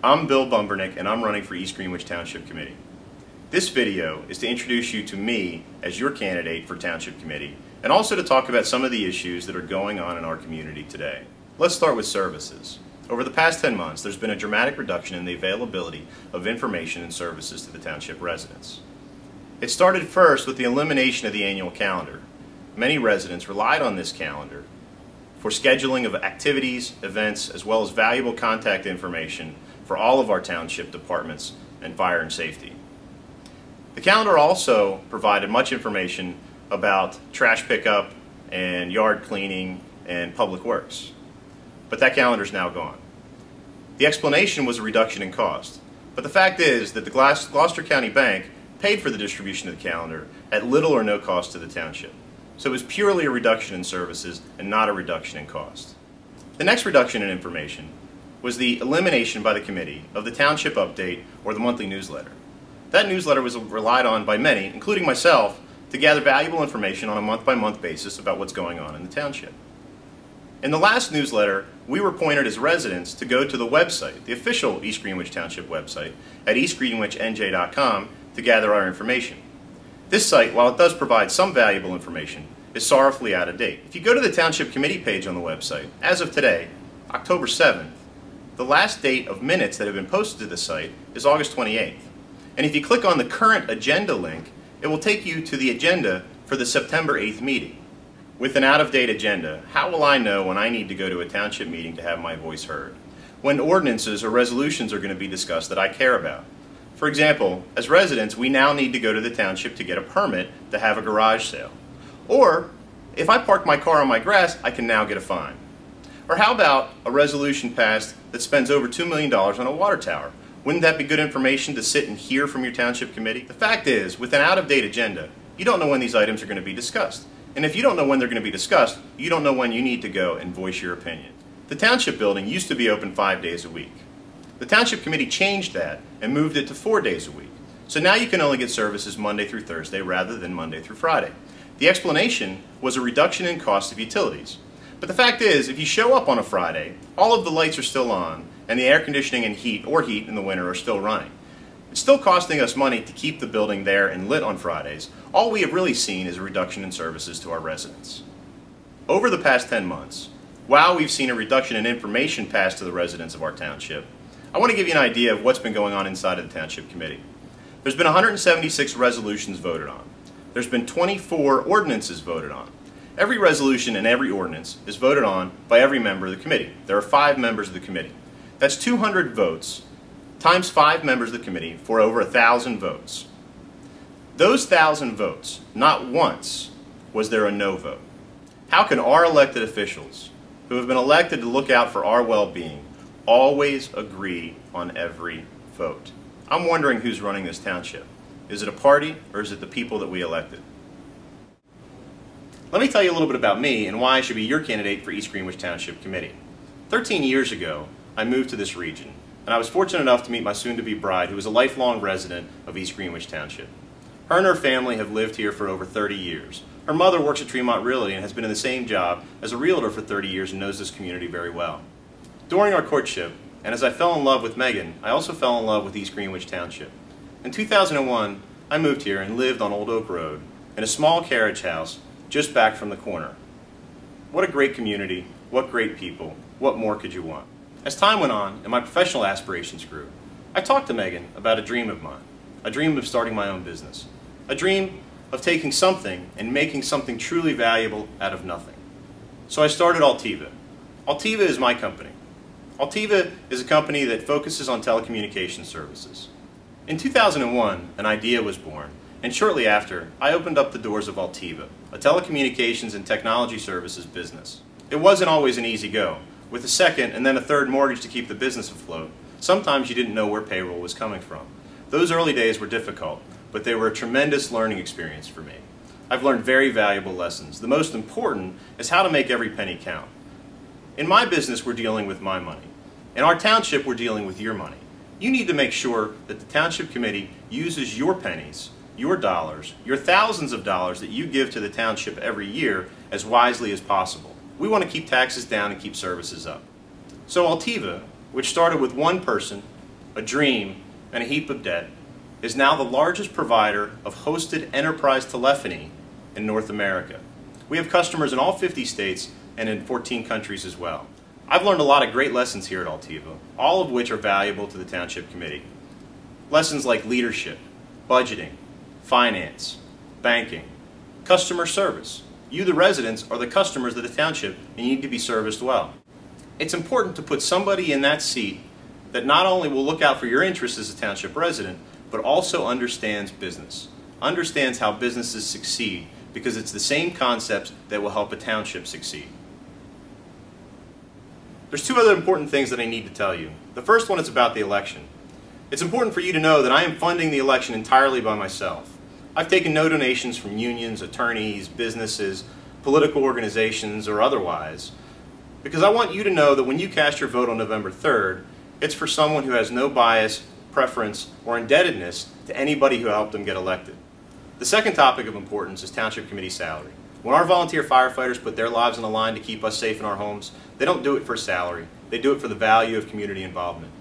I'm Bill Bumbernick and I'm running for East Greenwich Township Committee. This video is to introduce you to me as your candidate for Township Committee and also to talk about some of the issues that are going on in our community today. Let's start with services. Over the past 10 months, there's been a dramatic reduction in the availability of information and services to the township residents. It started first with the elimination of the annual calendar. Many residents relied on this calendar for scheduling of activities, events, as well as valuable contact information for all of our township departments and fire and safety. The calendar also provided much information about trash pickup and yard cleaning and public works. But that calendar is now gone. The explanation was a reduction in cost. But the fact is that the Gloucester County Bank paid for the distribution of the calendar at little or no cost to the township. So it was purely a reduction in services and not a reduction in cost. The next reduction in information was the elimination by the committee of the township update or the monthly newsletter. That newsletter was relied on by many, including myself, to gather valuable information on a month-by-month basis about what's going on in the township. In the last newsletter, we were pointed as residents to go to the website, the official East Greenwich Township website, at eastgreenwichnj.com to gather our information. This site, while it does provide some valuable information, is sorrowfully out of date. If you go to the Township Committee page on the website, as of today, October 7th, the last date of minutes that have been posted to the site is August 28th. And if you click on the current agenda link, it will take you to the agenda for the September 8th meeting. With an out-of-date agenda, how will I know when I need to go to a township meeting to have my voice heard? When ordinances or resolutions are going to be discussed that I care about? For example, as residents, we now need to go to the township to get a permit to have a garage sale. Or, if I park my car on my grass, I can now get a fine. Or how about a resolution passed that spends over $2 million on a water tower? Wouldn't that be good information to sit and hear from your township committee? The fact is, with an out-of-date agenda, you don't know when these items are going to be discussed. And if you don't know when they're going to be discussed, you don't know when you need to go and voice your opinion. The township building used to be open 5 days a week. The township committee changed that and moved it to 4 days a week. So now you can only get services Monday through Thursday rather than Monday through Friday. The explanation was a reduction in cost of utilities. But the fact is, if you show up on a Friday, all of the lights are still on, and the air conditioning and heat in the winter are still running. It's still costing us money to keep the building there and lit on Fridays. All we have really seen is a reduction in services to our residents. Over the past 10 months, while we've seen a reduction in information passed to the residents of our township, I want to give you an idea of what's been going on inside of the Township Committee. There's been 176 resolutions voted on. There's been 24 ordinances voted on. Every resolution and every ordinance is voted on by every member of the committee. There are 5 members of the committee. That's 200 votes times 5 members of the committee for over 1,000 votes. Those 1,000 votes, not once was there a no vote. How can our elected officials, who have been elected to look out for our well-being, always agree on every vote? I'm wondering who's running this township. Is it a party or is it the people that we elected? Let me tell you a little bit about me and why I should be your candidate for East Greenwich Township Committee. 13 years ago, I moved to this region, and I was fortunate enough to meet my soon-to-be bride, who is a lifelong resident of East Greenwich Township. Her and her family have lived here for over 30 years. Her mother works at Tremont Realty and has been in the same job as a realtor for 30 years and knows this community very well. During our courtship, and as I fell in love with Megan, I also fell in love with East Greenwich Township. In 2001, I moved here and lived on Old Oak Road in a small carriage house just back from the corner. What a great community, what great people, what more could you want? As time went on and my professional aspirations grew, I talked to Megan about a dream of mine, a dream of starting my own business, a dream of taking something and making something truly valuable out of nothing. So I started Altiva. Altiva is my company. Altiva is a company that focuses on telecommunications services. In 2001, an idea was born, and shortly after, I opened up the doors of Altiva, a telecommunications and technology services business. It wasn't always an easy go. With a second and then a third mortgage to keep the business afloat, sometimes you didn't know where payroll was coming from. Those early days were difficult, but they were a tremendous learning experience for me. I've learned very valuable lessons. The most important is how to make every penny count. In my business, we're dealing with my money. In our township, we're dealing with your money. You need to make sure that the Township Committee uses your pennies, your dollars, your thousands of dollars that you give to the township every year as wisely as possible. We want to keep taxes down and keep services up. So Altiva, which started with one person a dream, and a heap of debt, is now the largest provider of hosted enterprise telephony in North America. We have customers in all 50 states and in 14 countries as well. I've learned a lot of great lessons here at Altiva, all of which are valuable to the Township Committee. Lessons like leadership, budgeting, finance, banking, customer service. You, the residents, are the customers of the township and you need to be serviced well. It's important to put somebody in that seat that not only will look out for your interests as a township resident, but also understands business, understands how businesses succeed, because it's the same concepts that will help a township succeed. There's two other important things that I need to tell you. The first one is about the election. It's important for you to know that I am funding the election entirely by myself. I've taken no donations from unions, attorneys, businesses, political organizations, or otherwise, because I want you to know that when you cast your vote on November 3rd, it's for someone who has no bias, preference, or indebtedness to anybody who helped them get elected. The second topic of importance is Township Committee salary. When our volunteer firefighters put their lives on the line to keep us safe in our homes, they don't do it for salary. They do it for the value of community involvement.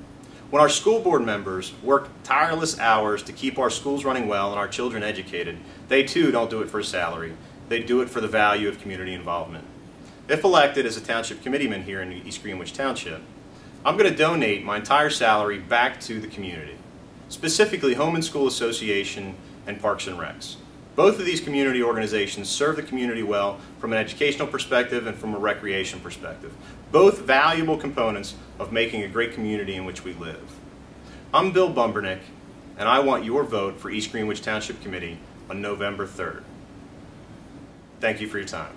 When our school board members work tireless hours to keep our schools running well and our children educated, they too don't do it for salary. They do it for the value of community involvement. If elected as a township committeeman here in East Greenwich Township, I'm going to donate my entire salary back to the community, specifically Home and School Association and Parks and Recs. Both of these community organizations serve the community well from an educational perspective and from a recreation perspective, both valuable components of making a great community in which we live. I'm Bill Bumbernick, and I want your vote for East Greenwich Township Committee on November 3rd. Thank you for your time.